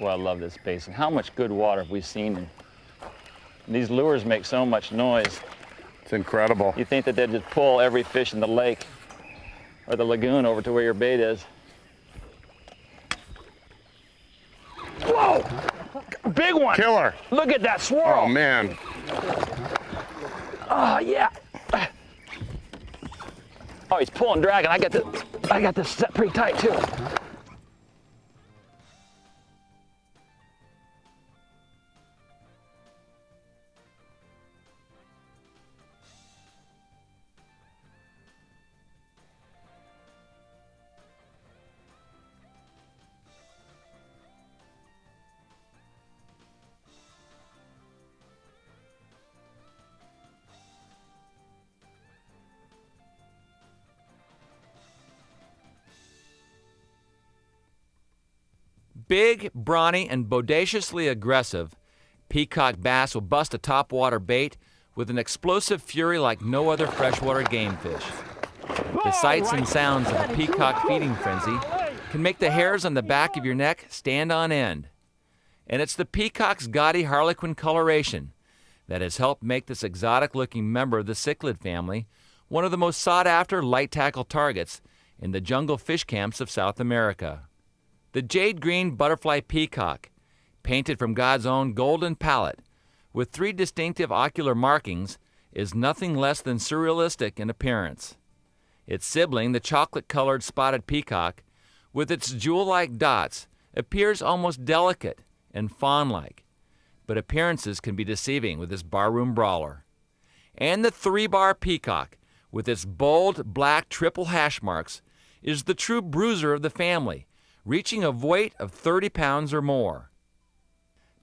Boy, I love this basin. How much good water have we seen? And these lures make so much noise. It's incredible. You think that they'd just pull every fish in the lake or the lagoon over to where your bait is. Whoa! Big one! Killer! Look at that swirl! Oh, man. Oh, yeah. Oh, he's pulling, dragging. I got this set pretty tight, too. Big, brawny, and bodaciously aggressive, peacock bass will bust a topwater bait with an explosive fury like no other freshwater game fish. The sights and sounds of a peacock feeding frenzy can make the hairs on the back of your neck stand on end. And it's the peacock's gaudy harlequin coloration that has helped make this exotic-looking member of the cichlid family one of the most sought-after light tackle targets in the jungle fish camps of South America. The jade green butterfly peacock, painted from God's own golden palette, with 3 distinctive ocular markings, is nothing less than surrealistic in appearance. Its sibling, the chocolate-colored spotted peacock, with its jewel-like dots, appears almost delicate and fawn-like, but appearances can be deceiving with this barroom brawler. And the 3-bar peacock, with its bold black triple hash marks, is the true bruiser of the family, reaching a weight of 30 pounds or more.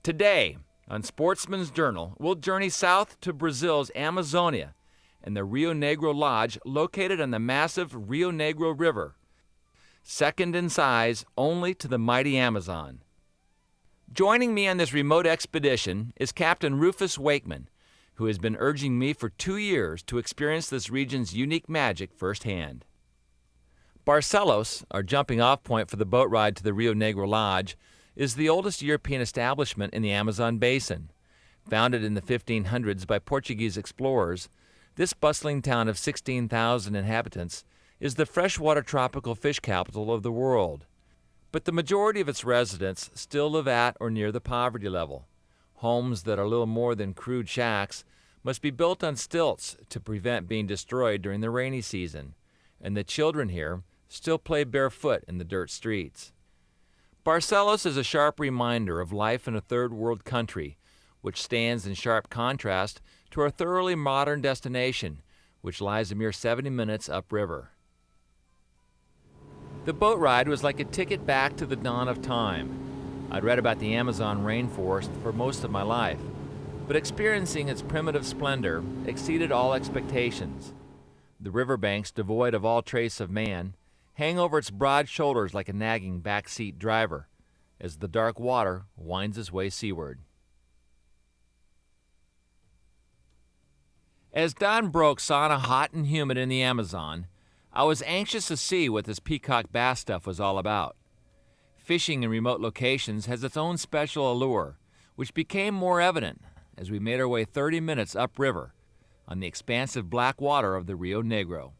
Today, on Sportsman's Journal, we'll journey south to Brazil's Amazonia and the Rio Negro Lodge located on the massive Rio Negro River, second in size only to the mighty Amazon. Joining me on this remote expedition is Captain Rufus Wakeman, who has been urging me for 2 years to experience this region's unique magic firsthand. Barcelos, our jumping-off point for the boat ride to the Rio Negro Lodge, is the oldest European establishment in the Amazon basin. Founded in the 1500s by Portuguese explorers, this bustling town of 16,000 inhabitants is the freshwater tropical fish capital of the world. But the majority of its residents still live at or near the poverty level. Homes that are little more than crude shacks must be built on stilts to prevent being destroyed during the rainy season, and the children here still play barefoot in the dirt streets. Barcelos is a sharp reminder of life in a third-world country, which stands in sharp contrast to our thoroughly modern destination, which lies a mere 70 minutes upriver. The boat ride was like a ticket back to the dawn of time. I'd read about the Amazon rainforest for most of my life, but experiencing its primitive splendor exceeded all expectations. The riverbanks, devoid of all trace of man, hang over its broad shoulders like a nagging backseat driver as the dark water winds its way seaward. As dawn broke sauna hot and humid in the Amazon, I was anxious to see what this peacock bass stuff was all about. Fishing in remote locations has its own special allure, which became more evident as we made our way 30 minutes upriver on the expansive black water of the Rio Negro.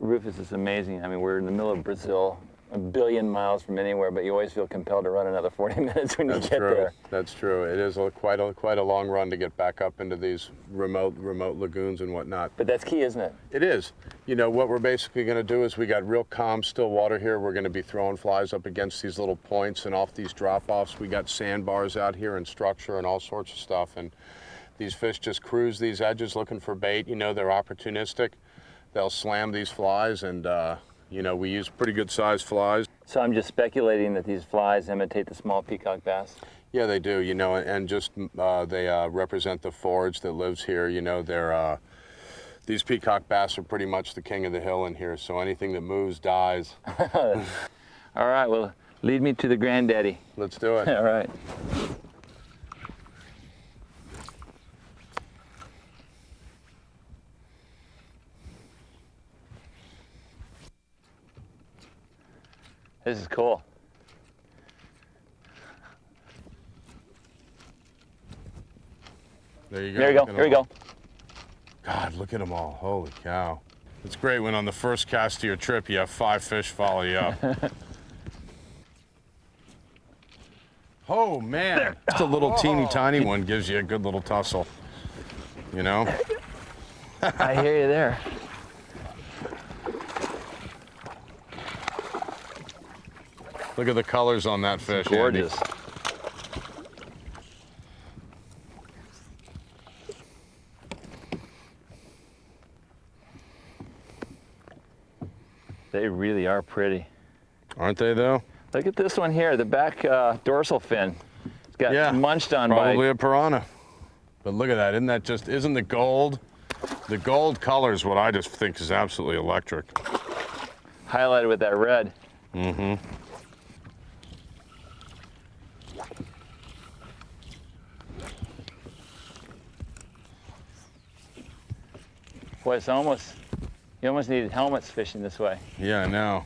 Rufus is amazing. I mean, we're in the middle of Brazil, a billion miles from anywhere, but you always feel compelled to run another 40 minutes when you get there. That's true. It is quite a long run to get back up into these remote lagoons and whatnot. But that's key, isn't it? It is. You know, what we're basically going to do is we got real calm, still water here. We're going to be throwing flies up against these little points and off these drop-offs. We got sandbars out here and structure and all sorts of stuff. And these fish just cruise these edges looking for bait. You know, they're opportunistic. They'll slam these flies, and you know, we use pretty good sized flies. So I'm just speculating that these flies imitate the small peacock bass? Yeah, they do, you know, and just they represent the forage that lives here. You know, these peacock bass are pretty much the king of the hill in here, so anything that moves dies. All right, well, lead me to the granddaddy. Let's do it. All right. This is cool. There you go. There you go. Look at Here we them all. go. God, look at them all. Holy cow. It's great when on the first cast of your trip you have 5 fish follow you up. Oh man, just a little teeny tiny one gives you a good little tussle. You know? I hear you there. Look at the colors on that fish. Gorgeous. Andy. They really are pretty. Aren't they though? Look at this one here, the back dorsal fin. It's got munched on probably by... a piranha. But look at that, isn't the gold color is what I just think is absolutely electric. highlighted with that red. Mm-hmm. Boy, it's almost, you almost needed helmets fishing this way. Yeah, I know.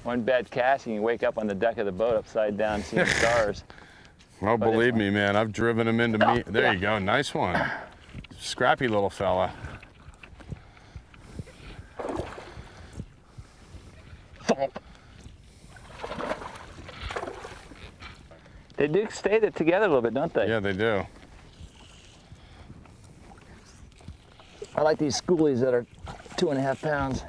One bad cast, and you wake up on the deck of the boat upside down seeing stars. Well, believe me, man, I've driven them into me. There you go, nice one. Scrappy little fella. They do stay together a little bit, don't they? Yeah, they do. I like these schoolies that are 2.5 pounds.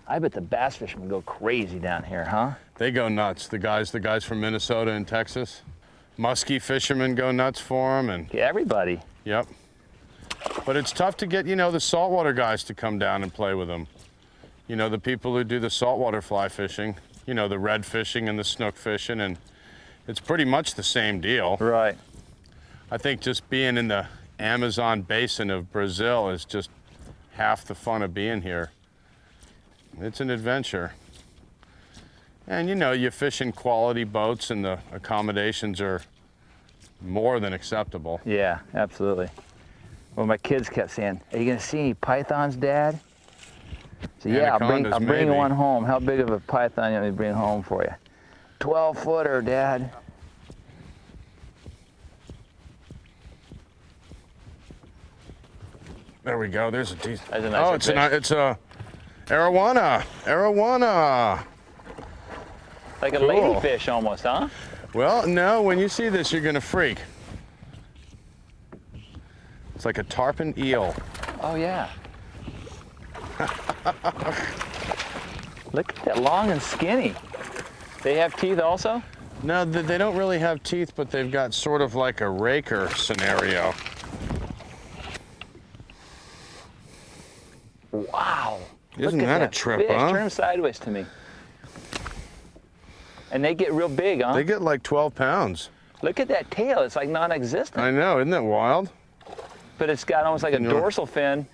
I bet the bass fishermen go crazy down here, huh? They go nuts. The guys from Minnesota and Texas. Muskie fishermen go nuts for them, and Yeah, everybody. yep. But it's tough to get, the saltwater guys to come down and play with them. The people who do the saltwater fly fishing, the red fishing and the snook fishing, and it's pretty much the same deal. Right. I think just being in the Amazon basin of Brazil is just half the fun of being here. It's an adventure. And you fish in quality boats and the accommodations are more than acceptable. Yeah, absolutely. Well, my kids kept saying, "Are you gonna see any pythons, Dad?" So yeah, Anacondas, I'll bring maybe. one home. How big of a python you want me to bring home for you? 12-footer, Dad. There we go. There's a decent. That's a nicer it's a arowana. Arowana. Like a Cool. ladyfish almost, huh? Well, no, when you see this, you're gonna freak. It's like a tarpon eel. Oh yeah. Look at that, long and skinny. They have teeth also? No, they don't really have teeth, but they've got sort of like a raker scenario. Wow. Isn't Look at that a trip, fish. huh? Turn them sideways to me. And they get real big, huh? They get like 12 pounds. Look at that tail. It's like non-existent. I know, isn't that wild? But it's got almost like a You know- dorsal fin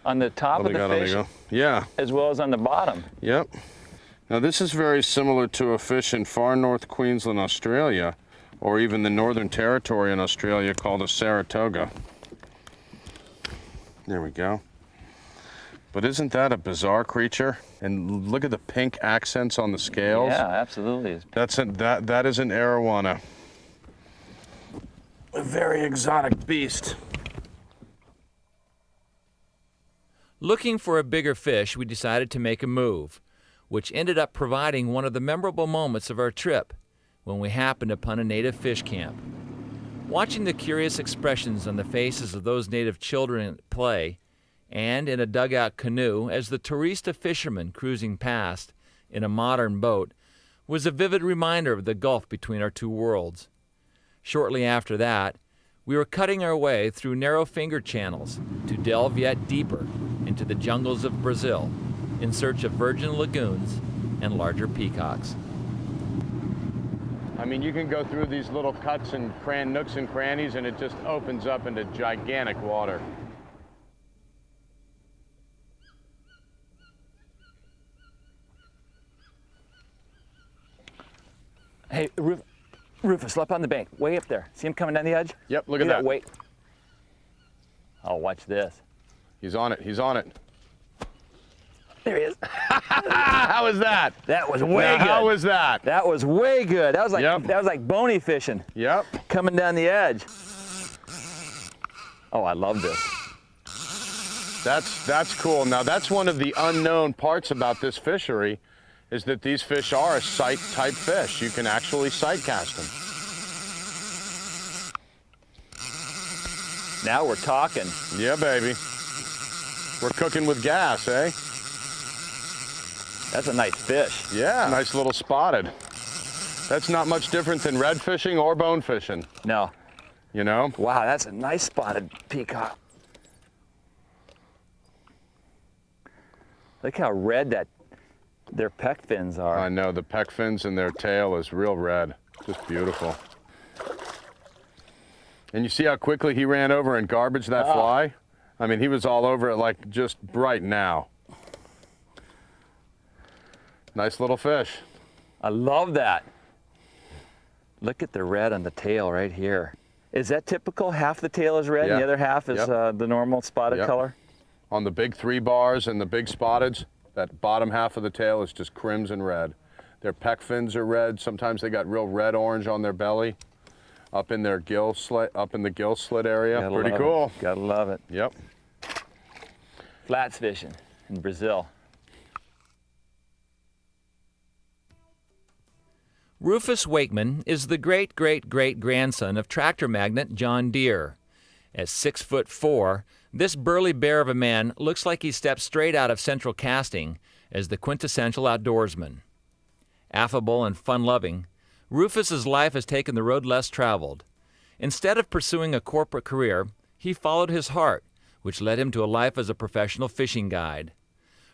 on the top of the fish, Yeah, as well as on the bottom. yep. Now this is very similar to a fish in far north Queensland, Australia, or even the Northern Territory in Australia called a Saratoga. There we go. But isn't that a bizarre creature? And look at the pink accents on the scales. Yeah, absolutely. That is an arowana. A very exotic beast. Looking for a bigger fish, we decided to make a move, which ended up providing one of the memorable moments of our trip when we happened upon a native fish camp. Watching the curious expressions on the faces of those native children at play, and in a dugout canoe as the tourista fishermen cruising past in a modern boat, was a vivid reminder of the gulf between our two worlds. Shortly after that, we were cutting our way through narrow finger channels to delve yet deeper into the jungles of Brazil in search of virgin lagoons and larger peacocks. I mean, you can go through these little cuts and nooks and crannies, and it just opens up into gigantic water. Hey, Rufus, up on the bank, way up there. See him coming down the edge? Yep, look at that. Wait. Oh, watch this. He's on it. He's on it. There he is. How was that? That was way Now, good. how was that? That was way good. That was like Yep. that was like bony fishing. Yep. Coming down the edge. Oh, I love this. That's cool. Now that's one of the unknown parts about this fishery, is that these fish are a sight type fish. You can actually sight cast them. Now we're talking. Yeah, baby. We're cooking with gas, eh? That's a nice fish. Yeah. Nice little spotted. That's not much different than red fishing or bone fishing, No. you know? Wow, that's a nice spotted peacock. Look how red their pec fins are. I know, the pec fins and their tail is real red. Just beautiful. And you see how quickly he ran over and garbaged that fly? I mean, he was all over it like just right now. Nice little fish. I love that. Look at the red on the tail right here. Is that typical? Half the tail is red and Yeah. the other half is Yep. the normal spotted Yep. color? On the big 3 bars and the big spotteds, that bottom half of the tail is just crimson red. Their pec fins are red. Sometimes they got real red orange on their belly, up in their gill slit, up in the gill slit area. Gotta Pretty love cool. it. Gotta love it. Yep. Flats fishing in Brazil. Rufus Wakeman is the great-great-great-grandson of tractor magnate John Deere. At 6'4", this burly bear of a man looks like he stepped straight out of Central Casting as the quintessential outdoorsman. Affable and fun-loving, Rufus's life has taken the road less traveled. Instead of pursuing a corporate career, he followed his heart, which led him to a life as a professional fishing guide.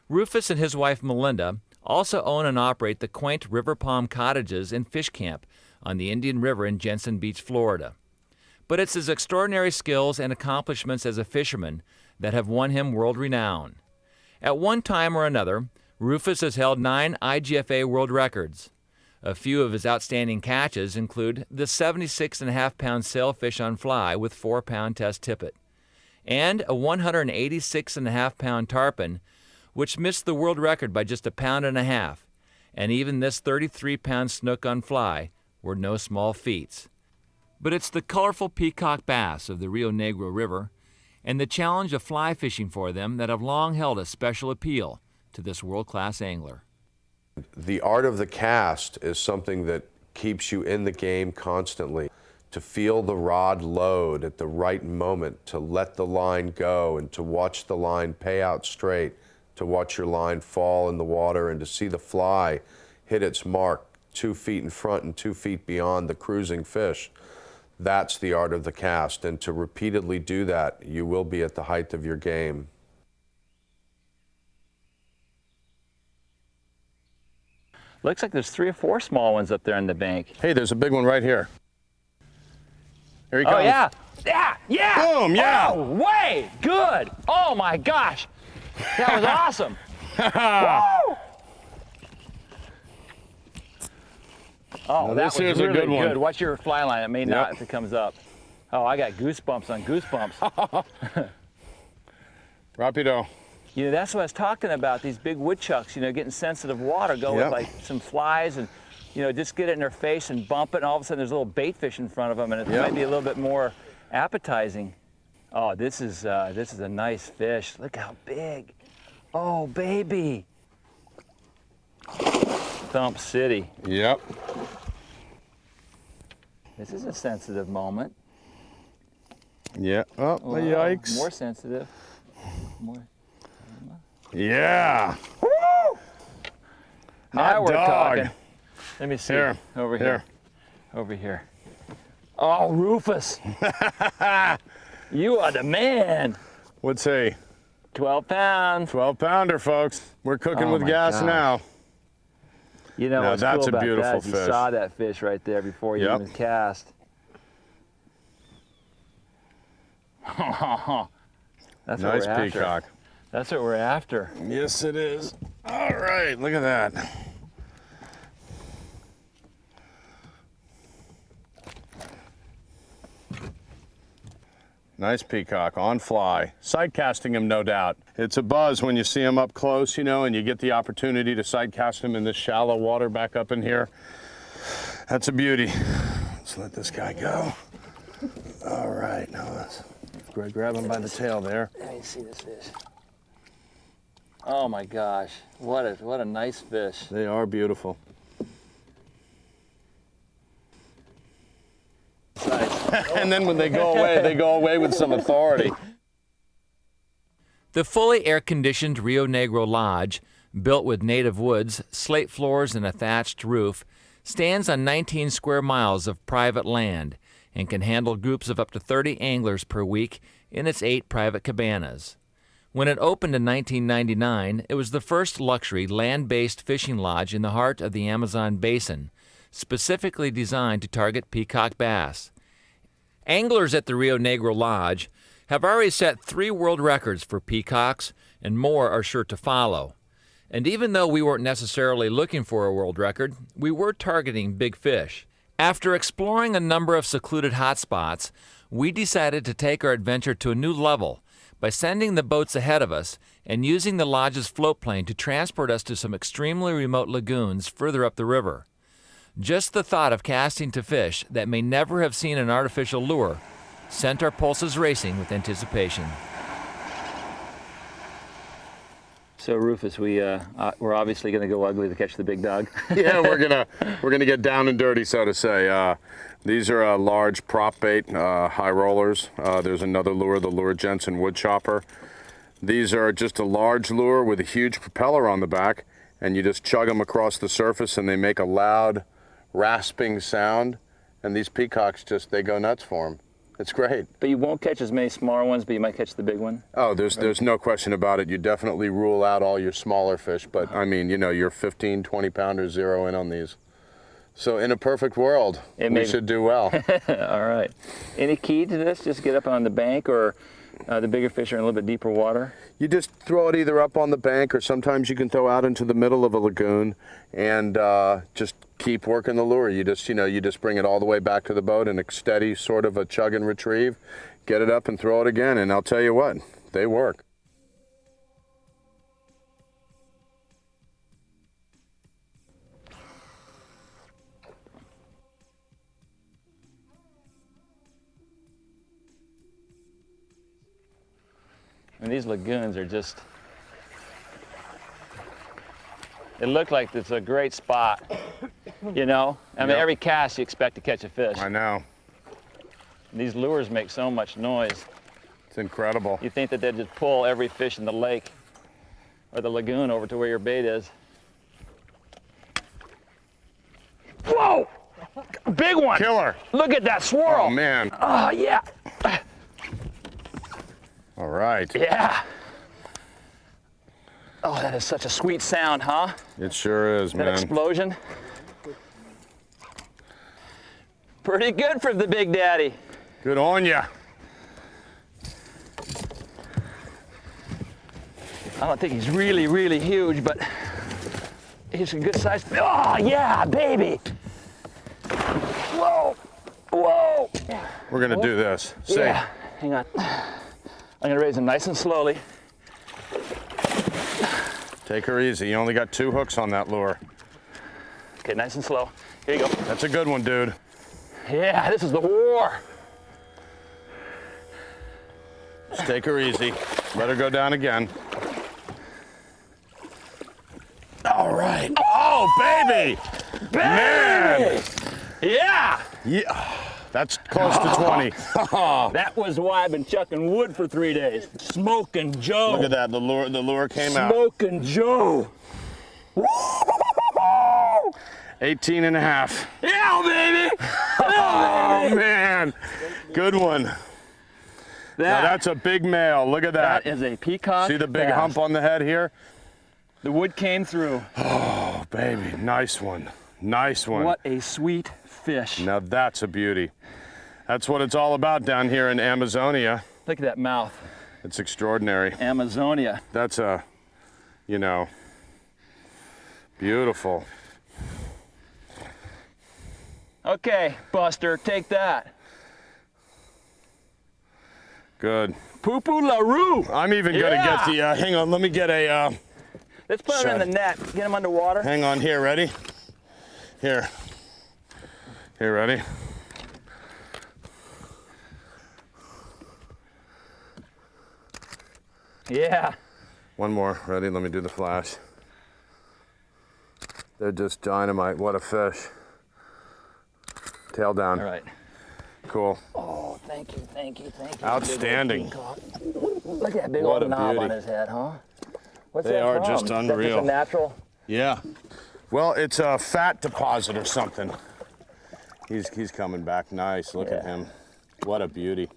Rufus and his wife Melinda also own and operate the quaint River Palm Cottages and Fish Camp on the Indian River in Jensen Beach, Florida. But it's his extraordinary skills and accomplishments as a fisherman that have won him world renown. At one time or another, Rufus has held 9 IGFA world records. A few of his outstanding catches include the 76.5-pound sailfish on fly with 4-pound test tippet, and a 186.5-pound tarpon, which missed the world record by just 1.5 pounds, and even this 33-pound snook on fly were no small feats. But it's the colorful peacock bass of the Rio Negro River and the challenge of fly fishing for them that have long held a special appeal to this world-class angler. The art of the cast is something that keeps you in the game constantly. To feel the rod load at the right moment, to let the line go and to watch the line pay out straight, to watch your line fall in the water and to see the fly hit its mark 2 feet in front and 2 feet beyond the cruising fish. That's the art of the cast, and to repeatedly do that, you will be at the height of your game. Looks like there's 3 or 4 small ones up there on the bank. Hey, there's a big one right here. Here he comes. Oh, yeah. Yeah, yeah. Boom, yeah. Oh, way good. Oh, my gosh. That was awesome. Woo! Oh, Now that this was here's a really good one. Watch your fly line. It may not if it comes up. Oh, I got goosebumps on goosebumps. Rapido. You know, that's what I was talking about, these big woodchucks, you know, getting sensitive water, go Yep. with like some flies and, you know, just get it in their face and bump it, and all of a sudden there's a little bait fish in front of them, and it Yep. might be a little bit more appetizing. Oh, this is a nice fish. Look how big. Oh, baby. Thump City. Yep. This is a sensitive moment. Yeah. Oh, Oh, yikes. More sensitive. More. Yeah. Now Hot we're dog. talking. Let me see. Here. Over Here. here. Over here. Oh, Rufus. You are the man. What's he? 12 pounds. 12-pounder, folks. We're cooking Oh with my gas gosh. now. You know Now what's that's cool a about beautiful that is you fish. saw that fish right there before you Yep. even cast. That's what Nice we're after. peacock. That's what we're after. Yes, it is. All right, look at that. Nice peacock, on fly. Sight casting him, no doubt. It's a buzz when you see him up close, you know, and you get the opportunity to sight cast him in this shallow water back up in here. That's a beauty. Let's let this guy go. All right, now let's grab him by the tail there. Let me see this fish. Oh my gosh, what a nice fish. They are beautiful. And then when they go away with some authority. The fully air-conditioned Rio Negro Lodge, built with native woods, slate floors, and a thatched roof, stands on 19 square miles of private land and can handle groups of up to 30 anglers per week in its 8 private cabanas. When it opened in 1999, it was the first luxury land-based fishing lodge in the heart of the Amazon basin, specifically designed to target peacock bass. Anglers at the Rio Negro Lodge have already set 3 world records for peacocks, and more are sure to follow. And even though we weren't necessarily looking for a world record, we were targeting big fish. After exploring a number of secluded hotspots, we decided to take our adventure to a new level by sending the boats ahead of us and using the lodge's float plane to transport us to some extremely remote lagoons further up the river. Just the thought of casting to fish that may never have seen an artificial lure sent our pulses racing with anticipation. So Rufus, we're obviously going to go ugly to catch the big dog. Yeah, we're gonna get down and dirty, so to say. These are large prop bait, high rollers. There's another lure, the Lure Jensen Wood Chopper. These are just a large lure with a huge propeller on the back, and you just chug them across the surface, and they make a loud, rasping sound. And these peacocks they go nuts for them. It's great. But you won't catch as many smaller ones, but you might catch the big one. Oh, there's no question about it. You definitely rule out all your smaller fish, but I mean, you know, your 15, 20 pounders zero in on these. So in a perfect world, we should do well. All right. Any key to this? Just get up on the bank, or the bigger fish are in a little bit deeper water? You just throw it either up on the bank, or sometimes you can throw out into the middle of a lagoon and just keep working the lure. You just bring it all the way back to the boat in a steady sort of a chug and retrieve, get it up and throw it again, and I'll tell you what, they work. And these lagoons are just, it looked like it's a great spot, you know? I mean, Yep. Every cast you expect to catch a fish. I know. And these lures make so much noise. It's incredible. You think that they'd just pull every fish in the lake or the lagoon over to where your bait is. Whoa! Big one! Killer! Look at that swirl! Oh, man. Oh, yeah. All right. Yeah. Oh, that is such a sweet sound, huh? It sure is, That man. explosion. Pretty good for the Big Daddy. Good on ya. I don't think he's really, really huge, but he's a good size. Oh, yeah, baby. Whoa, whoa. We're gonna do this. See? Yeah, hang on. I'm gonna raise him nice and slowly. Take her easy. You only got 2 hooks on that lure. Okay, nice and slow. Here you go. That's a good one, dude. Yeah, this is the war. Just take her easy. Let her go down again. All right. Oh, baby! Man! Yeah! Yeah. That's close to 20. That was why I've been chucking wood for 3 days. Smoking Joe. Look at that. The lure came out. Smoking Joe. 18 and a half. Yeah, baby! Oh, man. Good one. Now that's a big male. Look at that. That is a peacock. See the big bass. hump on the head here? The wood came through. Oh, baby. Nice one. Nice one. What a sweet fish. Now that's a beauty. That's what it's all about down here in Amazonia. Look at that mouth. It's extraordinary. Amazonia. That's beautiful. Okay, Buster, take that. Good. Poo-poo LaRue. I'm even gonna get the, hang on, let me get a, Let's put him in the net. Get him underwater. hang on here, ready? Here. Here, ready? Yeah. One more, ready? Let me do the flash. They're just dynamite, what a fish. Tail down. All right. Cool. Oh, thank you, thank you, thank you. Outstanding. Look at that big What old a knob beauty. on his head, huh? What's They that are from? just Is that unreal. just a natural? Yeah. Well, it's a fat deposit or something. He's coming back nice. Look at Yeah. him. What a beauty.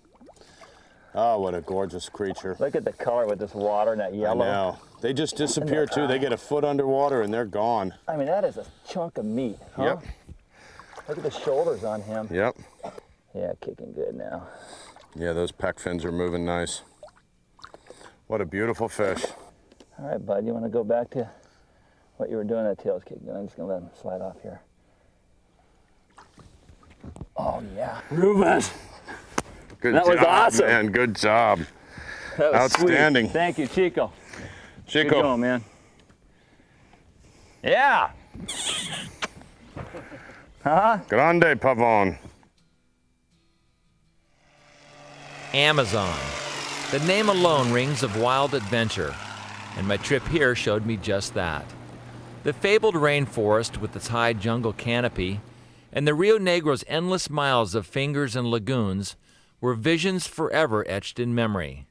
Oh, what a gorgeous creature. Look at the color with this water and that I yellow. know. They just disappear too. They get a foot underwater and they're gone. I mean, that is a chunk of meat, huh? Yep. Look at the shoulders on him. Yep. Yeah, kicking good now. Yeah, those pec fins are moving nice. What a beautiful fish. All right, bud, you want to go back to what you were doing? That tail's kicking. I'm just going to let him slide off here. Oh, yeah. Rufus! Good That was job, awesome. man. Good job. That was Outstanding. Sweet. Thank you, Chico. Good Chico. going, man. Yeah. Grande pavon. Amazon. The name alone rings of wild adventure, and my trip here showed me just that. The fabled rainforest with its high jungle canopy and the Rio Negro's endless miles of fingers and lagoons were visions forever etched in memory,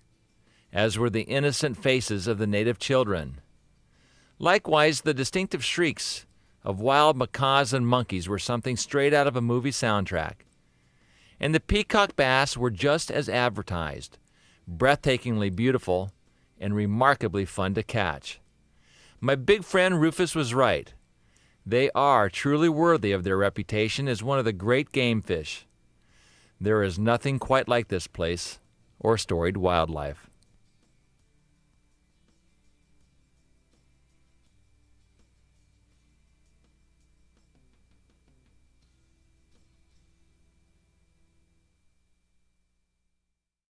as were the innocent faces of the native children. Likewise, the distinctive shrieks of wild macaws and monkeys were something straight out of a movie soundtrack. And the peacock bass were just as advertised, breathtakingly beautiful and remarkably fun to catch. My big friend Rufus was right. They are truly worthy of their reputation as one of the great game fish. There is nothing quite like this place or storied wildlife.